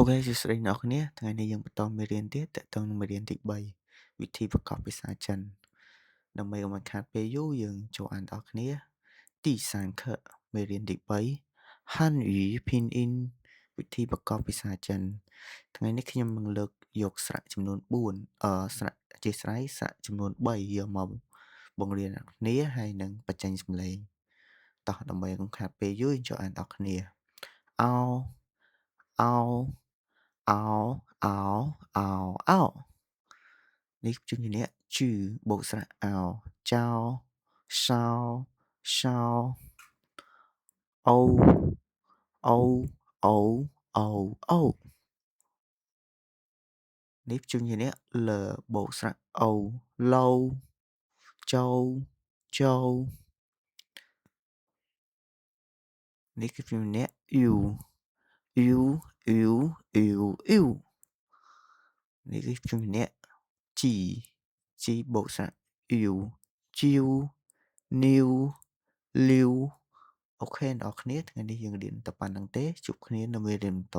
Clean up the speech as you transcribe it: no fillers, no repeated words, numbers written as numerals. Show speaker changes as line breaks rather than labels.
OK សួស្តីអ្នកនរគ្នាថ្ងៃនេះយើងបន្តមេរៀនទៀតតើតើនឹងមេរៀនទី3វិធីប្រកបភាសាចិនដើម្បីកុំឲ្យខាតពេលយូរយើងចូលអានដល់គ្នា第三课មេរៀនទី3汉语拼音វិធីប្រកបភាសាចិនថ្ងៃនេះខ្ញុំនឹងលើកយកស្រៈចំនួន4ស្រៈអធិស្ឋានស្រៈចំនួន3យកមកបង្រៀនអ្នកគ្នាហើយនឹងបញ្ចេញសំឡេងតោះដើម្បីកុំខាតពេលយូរយើងចូលអានដល់គ្នាអោអោអោអោអោអោនេះជំនាញអ្នកជឺបូកស្រៈអោចោសោសោអូអូអូអូអូនេះជំនាញអ្នកលបូកស្រៈអូឡូចូលចូលនេះគឺជំនាញអ្នកអ៊ូអ៊ូអ៊ូអ៊ូអ៊ូនេះគឺជំនាញអ្នកជីជីបូកស្រៈអ៊ូជីវនីវលីវអូខេអ្នកនរគ្នាថ្ងៃនេះយើងរៀនតែប៉ុណ្្នឹងទេជួបគ្នានៅមេរៀនបន្ត